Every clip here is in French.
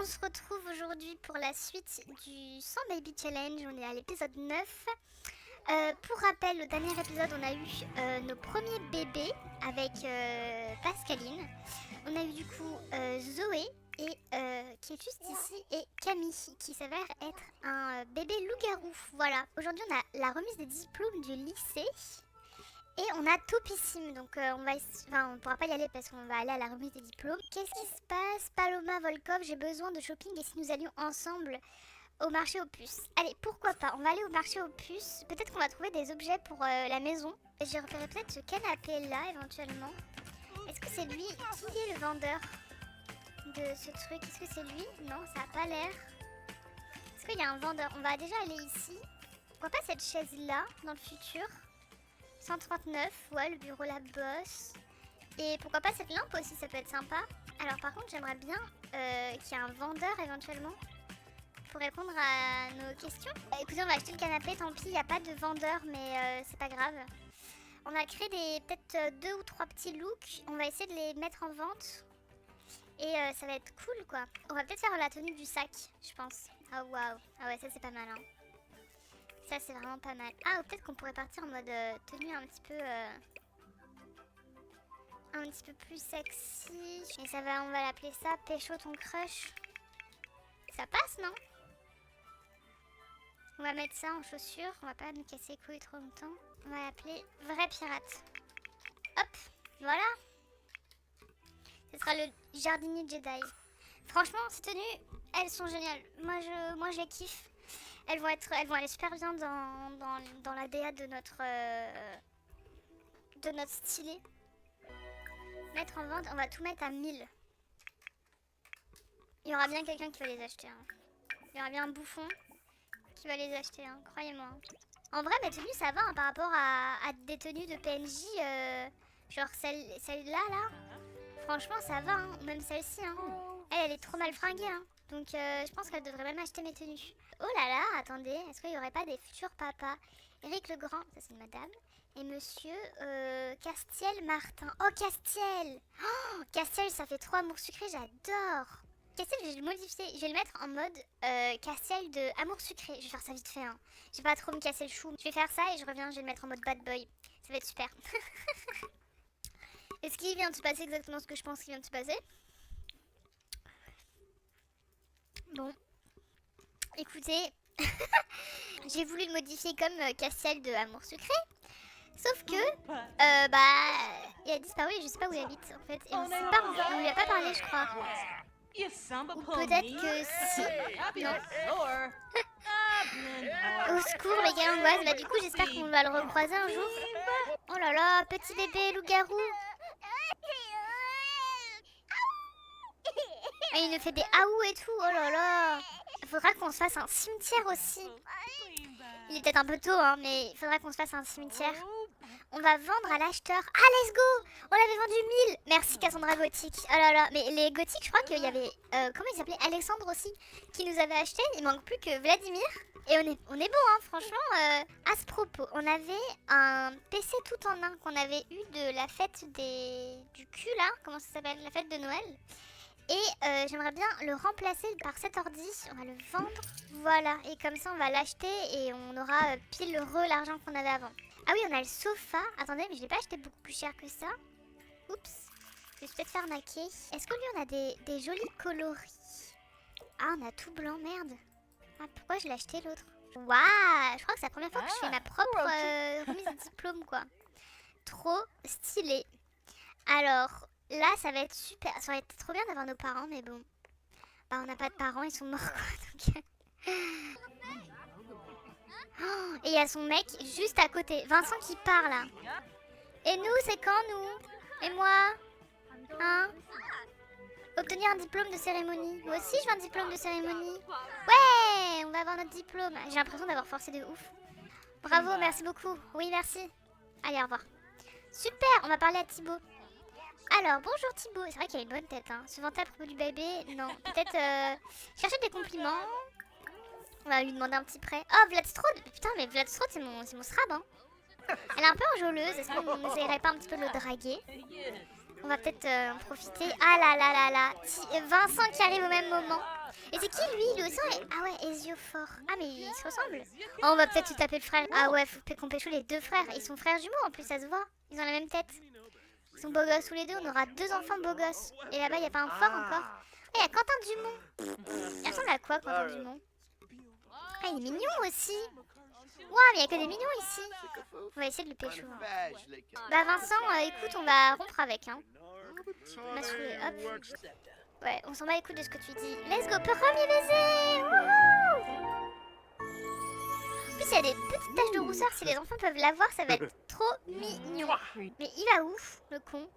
On se retrouve aujourd'hui pour la suite du 100 Baby Challenge, on est à l'épisode 9. Pour rappel, au dernier épisode, on a eu nos premiers bébés avec Pascaline. On a eu du coup Zoé, qui est juste ici, et Camille, qui s'avère être un bébé loup-garou. Voilà, aujourd'hui on a la remise des diplômes du lycée. Et on a Topissime, donc on pourra pas y aller parce qu'on va aller à la remise des diplômes. Qu'est-ce qui se passe? Paloma Volkov, j'ai besoin de shopping et si nous allions ensemble au marché aux puces? Allez, pourquoi pas, on va aller au marché aux puces. Peut-être qu'on va trouver des objets pour la maison. Je repérerai peut-être ce canapé là éventuellement. Est-ce que c'est lui? Qui est le vendeur de ce truc? Est-ce que c'est lui? Non, ça a pas l'air. Est-ce qu'il y a un vendeur? On va déjà aller ici. Pourquoi pas cette chaise là dans le futur? 139, ouais, le bureau la bosse. Et pourquoi pas cette lampe aussi, ça peut être sympa. Alors par contre j'aimerais bien qu'il y ait un vendeur éventuellement pour répondre à nos questions. Écoutez, on va acheter le canapé, tant pis, il n'y a pas de vendeur, mais c'est pas grave. On a créé peut-être 2 ou 3 petits looks, on va essayer de les mettre en vente. Et ça va être cool quoi. On va peut-être faire la tenue du sac, je pense. Oh waouh, ah ouais, ça c'est pas mal hein. Ça c'est vraiment pas mal. Ah, ou peut-être qu'on pourrait partir en mode tenue un petit peu plus sexy. Et ça va, on va l'appeler ça Pécho ton crush. Ça passe, non? On va mettre ça en chaussures. On va pas nous casser les couilles trop longtemps. On va l'appeler Vrai Pirate. Hop, voilà. Ce sera le jardinier Jedi. Franchement, ces tenues, elles sont géniales. Moi, je les kiffe. Elles vont aller super bien dans la DA de notre stylet. Mettre en vente, on va tout mettre à 1000. Il y aura bien quelqu'un qui va les acheter. Hein. Il y aura bien un bouffon qui va les acheter, hein, croyez-moi. En vrai, mes tenues, ça va hein, par rapport à des tenues de PNJ. Genre celle-là, là. Franchement, ça va. Hein. Même celle-ci. Hein. Elle est trop mal fringuée. Hein. Donc, je pense qu'elle devrait même acheter mes tenues. Oh là là, attendez. Est-ce qu'il n'y aurait pas des futurs papas? Éric Legrand, ça c'est une madame. Et monsieur Castiel Martin. Oh, Castiel! Oh, Castiel, ça fait trop amour sucré, j'adore! Castiel, je vais le modifier. Je vais le mettre en mode Castiel de amour sucré. Je vais faire ça vite fait. Hein. Je vais pas trop me casser le chou. Je vais faire ça et je reviens, je vais le mettre en mode bad boy. Ça va être super. Est-ce qu'il vient de se passer exactement ce que je pense qu'il vient de se passer? Bon. Écoutez, j'ai voulu le modifier comme Castiel de amour sucré. Sauf que, il a disparu et je sais pas où il habite en fait. Et on lui a pas parlé, je crois. Ou peut-être que si. Non. Au secours, les gars, angoisse. Bah, du coup, j'espère qu'on va le recroiser un jour. Oh là là, petit bébé loup-garou. Ah, il nous fait des aouh et tout. Oh là là. Il faudra qu'on se fasse un cimetière aussi. Il est peut-être un peu tôt, hein, mais il faudra qu'on se fasse un cimetière. On va vendre à l'acheteur. Ah, let's go! On l'avait vendu 1000. Merci Cassandra Gothique. Oh là là, mais les Gothiques, je crois qu'il y avait... comment il s'appelait? Alexandre aussi, qui nous avait acheté. Il manque plus que Vladimir. Et on est bon, hein, franchement. À ce propos, on avait un PC tout en un qu'on avait eu de la fête du cul, là. Comment ça s'appelle? La fête de Noël. Et j'aimerais bien le remplacer par cet ordi. On va le vendre. Voilà. Et comme ça, on va l'acheter et on aura pile l'argent qu'on avait avant. Ah oui, on a le sofa. Attendez, mais je l'ai pas acheté beaucoup plus cher que ça. Oups. Je vais peut-être faire arnaquer. Est-ce que lui, on a des jolis coloris? Ah, on a tout blanc, merde. Ah, pourquoi je l'ai acheté l'autre? Waouh, je crois que c'est la première fois que je fais ma propre remise de diplôme, quoi. Trop stylé. Alors, là, ça va être super. Ça aurait été trop bien d'avoir nos parents, mais bon. Bah, on n'a pas de parents, ils sont morts, quoi. Donc... Oh, et il y a son mec juste à côté. Vincent qui parle là. Et nous, c'est quand nous? Et moi? Hein? Obtenir un diplôme de cérémonie. Moi aussi, je veux un diplôme de cérémonie. Ouais, on va avoir notre diplôme. J'ai l'impression d'avoir forcé de ouf. Bravo, merci beaucoup. Oui, merci. Allez, au revoir. Super, on va parler à Thibaut. Alors, bonjour Thibaut. C'est vrai qu'il a une bonne tête. Hein. Se vanter à propos du bébé? Non. Peut-être chercher des compliments. On va lui demander un petit prêt. Oh, Vladstrode. Putain, mais Vladstrode, c'est mon srab, hein. Elle est un peu enjôleuse. Est-ce qu'on n'essayerait pas un petit peu de le draguer? On va peut-être en profiter. Ah là là là là. Vincent qui arrive au même moment. Et c'est qui lui? Lui aussi ah ouais, Ezio fort. Ah mais ils se ressemblent. Oh, on va peut-être se taper le frère. Ah ouais, faut qu'on pécho les deux frères. Ils sont frères jumeaux en plus, ça se voit. Ils ont la même tête. Ils sont beaux gosses tous les deux, on aura 2 enfants beaux gosses. Et là-bas, il n'y a pas un fort encore. Ah, il y a Quentin Dumont. Il ressemble à quoi, Quentin Dumont? Ah, il est mignon aussi. Ouah, mais il n'y a que des mignons ici. On va essayer de le pécho. Bah Vincent, écoute, on va rompre avec, hein. On m'a saoulé, hop. Ouais, on s'en bat les couilles de ce que tu dis. Let's go, premier baiser. Wouhou. En plus, il y a des petites taches de rousseur. Si les enfants peuvent l'avoir, ça va être trop mignon. Mais il va où, le con?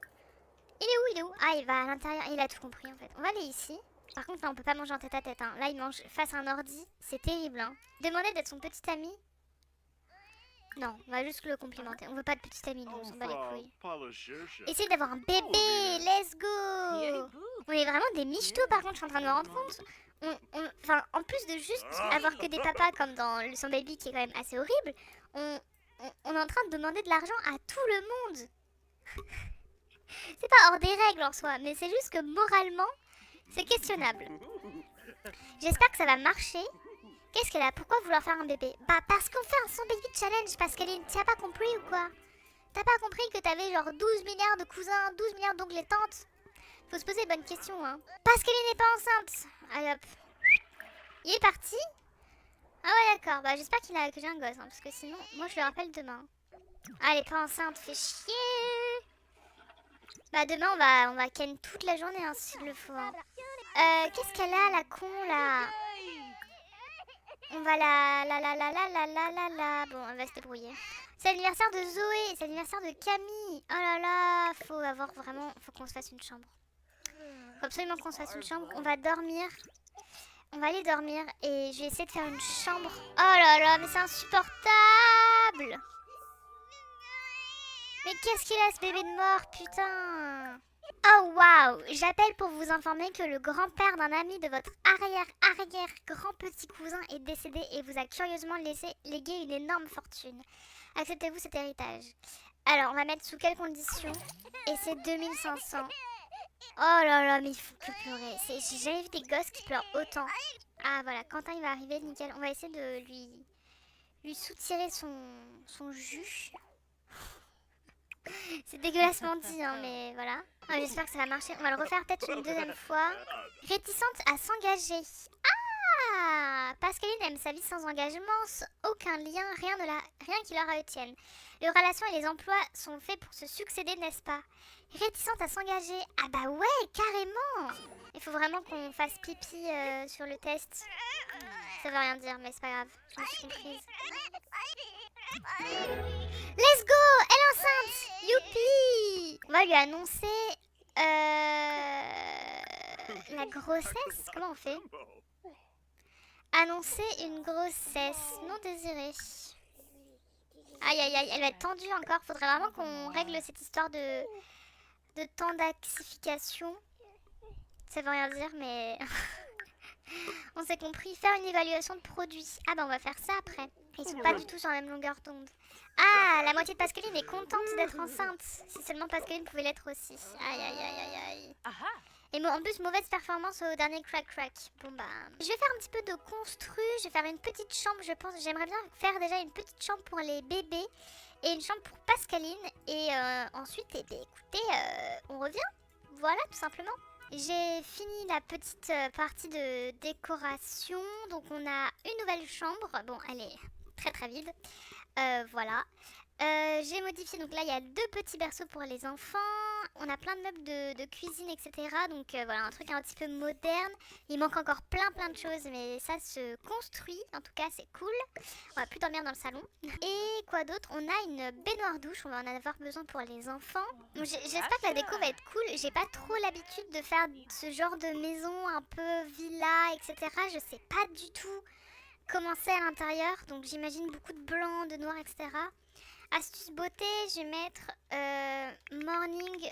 Il est où? Ah, il va à l'intérieur. Il a tout compris, en fait. On va aller ici. Par contre, là, on peut pas manger en tête à tête. Hein. Là, il mange face à un ordi. C'est terrible, hein. Demander d'être son petit ami. Non, on va juste le complimenter. On veut pas de petit ami, nous. On s'en bat les couilles. Essaye d'avoir un bébé. Let's go. On est vraiment des michetots, par contre, je suis en train de me rendre compte. Enfin, en plus de juste avoir que des papas comme dans le Son Baby qui est quand même assez horrible, on est en train de demander de l'argent à tout le monde. C'est pas hors des règles en soi, mais c'est juste que moralement, c'est questionnable. J'espère que ça va marcher. Qu'est-ce qu'elle a? Pourquoi vouloir faire un bébé? Bah parce qu'on fait un Son Baby challenge, parce qu'elle t'as pas compris ou quoi? T'as pas compris que t'avais genre 12 milliards de cousins, 12 milliards d'oncles et tantes? Faut se poser les bonnes questions, hein. Parce qu'elle n'est pas enceinte. Allez hop. Il est parti? Ah ouais d'accord, bah j'espère que j'ai un gosse, hein, parce que sinon, moi je le rappelle demain. Ah elle est pas enceinte, fait chier. Bah demain on va ken toute la journée hein, s'il le faut. Hein. Qu'est-ce qu'elle a la con là? On va la. Bon, elle va se débrouiller. C'est l'anniversaire de Zoé, c'est l'anniversaire de Camille. Oh là là, faut qu'on se fasse une chambre. Faut absolument qu'on se fasse une chambre. On va dormir. On va aller dormir et je vais essayer de faire une chambre. Oh là là, mais c'est insupportable. Mais qu'est-ce qu'il a ce bébé de mort, putain. Oh waouh, j'appelle pour vous informer que le grand-père d'un ami de votre arrière-grand petit cousin est décédé et vous a curieusement légué une énorme fortune. Acceptez-vous cet héritage? Alors, on va mettre sous quelles conditions? Et c'est 2500. Oh là là, mais il faut que pleurer. J'ai jamais vu des gosses qui pleurent autant. Ah voilà, Quentin il va arriver, nickel. On va essayer de lui soutirer son jus. C'est dégueulassement dit, hein, mais voilà. Ah, j'espère que ça va marcher. On va le refaire peut-être une deuxième fois. Réticente à s'engager. Ah, Pascaline aime sa vie sans engagement, aucun lien, rien qui la retienne. Les relations et les emplois sont faits pour se succéder, n'est-ce pas? Réticente à s'engager. Ah bah ouais, carrément. Il faut vraiment qu'on fasse pipi sur le test. Ça veut rien dire, mais c'est pas grave. Je me suis comprise. Let's go! Elle est enceinte! Youpi! On va lui annoncer la grossesse. Comment on fait? Annoncer une grossesse non désirée. Aïe aïe aïe, elle va être tendue encore. Faudrait vraiment qu'on règle cette histoire de temps d'axification. Ça veut rien dire, mais on s'est compris. Faire une évaluation de produit. Ah bah on va faire ça après. Ils sont pas du tout sur la même longueur d'onde. Ah, la moitié de Pascaline est contente d'être enceinte. Si seulement Pascaline pouvait l'être aussi. Aïe aïe aïe aïe aïe. Et en plus, mauvaise performance au dernier crack. Bon bah, je vais faire un petit peu de construit. Je vais faire une petite chambre, je pense. J'aimerais bien faire déjà une petite chambre pour les bébés. Et une chambre pour Pascaline. Et ensuite, eh bien, écoutez, on revient. Voilà, tout simplement. J'ai fini la petite partie de décoration. Donc on a une nouvelle chambre. Bon, elle est très très vide. Voilà. J'ai modifié, donc là il y a 2 petits berceaux pour les enfants. On a plein de meubles de cuisine, etc. Donc voilà, un truc un petit peu moderne. Il manque encore plein de choses, mais ça se construit. En tout cas, c'est cool. On va plus dormir dans le salon. Et quoi d'autre? On a une baignoire douche. On va en avoir besoin pour les enfants. J'espère que la déco va être cool. J'ai pas trop l'habitude de faire ce genre de maison un peu villa, etc. Je sais pas du tout comment c'est à l'intérieur. Donc j'imagine beaucoup de blanc, de noir, etc. Astuce beauté, je vais mettre morning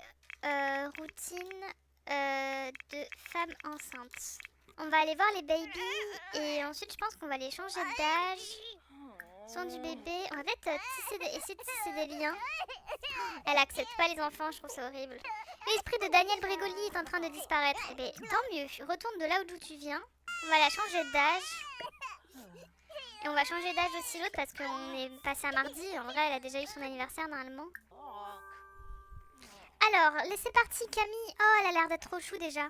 routine de femme enceinte. On va aller voir les babies et ensuite je pense qu'on va les changer d'âge. Son du bébé. On va peut-être essayer de tisser des liens. Elle accepte pas les enfants, je trouve ça horrible. L'esprit de Daniel Bregoli est en train de disparaître. Eh bien, tant mieux. Retourne de là d'où tu viens. On va la changer d'âge. Et on va changer d'âge aussi l'autre parce qu'on est passé à mardi. En vrai, elle a déjà eu son anniversaire normalement. Alors, c'est parti, Camille. Oh, elle a l'air d'être trop chou déjà.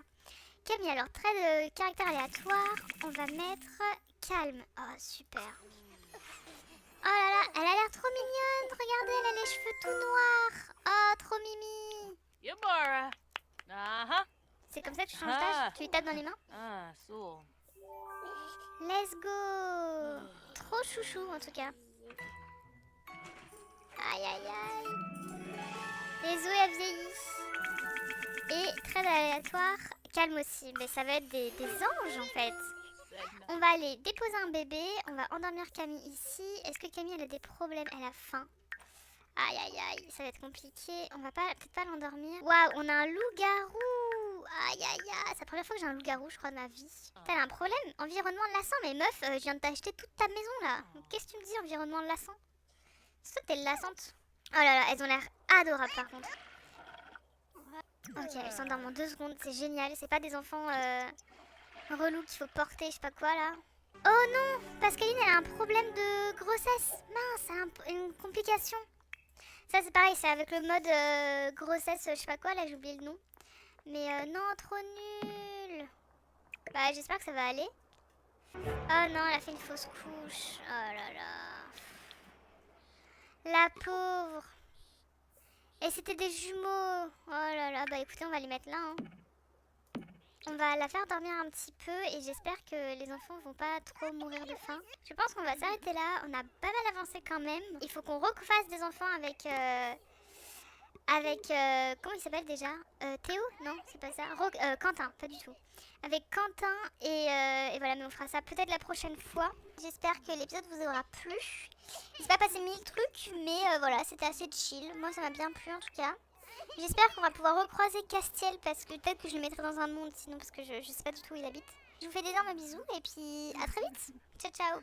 Camille, alors, trait de caractère aléatoire. On va mettre calme. Oh, super. Oh là là, elle a l'air trop mignonne. Regardez, elle a les cheveux tout noirs. Oh, trop mimi. Yabara. Aha. C'est comme ça que tu changes d'âge? Tu lui tapes dans les mains? Ah, so. Let's go. Trop chouchou en tout cas. Aïe aïe aïe. Et Zoé a vieilli. Et très aléatoire, calme aussi. Mais ça va être des anges en fait. On va aller déposer un bébé. On va endormir Camille ici. Est-ce que Camille elle a des problèmes? Elle a faim. Aïe aïe aïe, ça va être compliqué. On va peut-être pas l'endormir. Waouh, on a un loup-garou. Aïe aïe aïe, c'est la première fois que j'ai un loup-garou je crois de ma vie. T'as un problème? Environnement lassant, mais meuf, je viens de t'acheter toute ta maison là. Qu'est-ce que tu me dis environnement lassant? C'est toi t'es lassante. Oh là là, elles ont l'air adorables par contre. Ok, elles s'endorment en 2 secondes, c'est génial. C'est pas des enfants relous qu'il faut porter, je sais pas quoi là. Oh non, Pascaline elle a un problème de grossesse. Mince, une complication. Ça c'est pareil, c'est avec le mode grossesse, je sais pas quoi, là j'ai oublié le nom. Mais non, trop nul. Bah j'espère que ça va aller. Oh non, elle a fait une fausse couche. Oh là là. La pauvre. Et c'était des jumeaux. Oh là là, bah écoutez, on va les mettre là. Hein. On va la faire dormir un petit peu et j'espère que les enfants vont pas trop mourir de faim. Je pense qu'on va s'arrêter là. On a pas mal avancé quand même. Il faut qu'on refasse des enfants avec... comment il s'appelle déjà? Théo? Non, c'est pas ça. Quentin, pas du tout. Avec Quentin et voilà, mais on fera ça peut-être la prochaine fois. J'espère que l'épisode vous aura plu. Il s'est pas passé 1000 trucs, mais voilà, c'était assez chill. Moi, ça m'a bien plu en tout cas. J'espère qu'on va pouvoir recroiser Castiel parce que peut-être que je le mettrai dans un monde sinon parce que je sais pas du tout où il habite. Je vous fais d'énormes bisous et puis à très vite. Ciao ciao.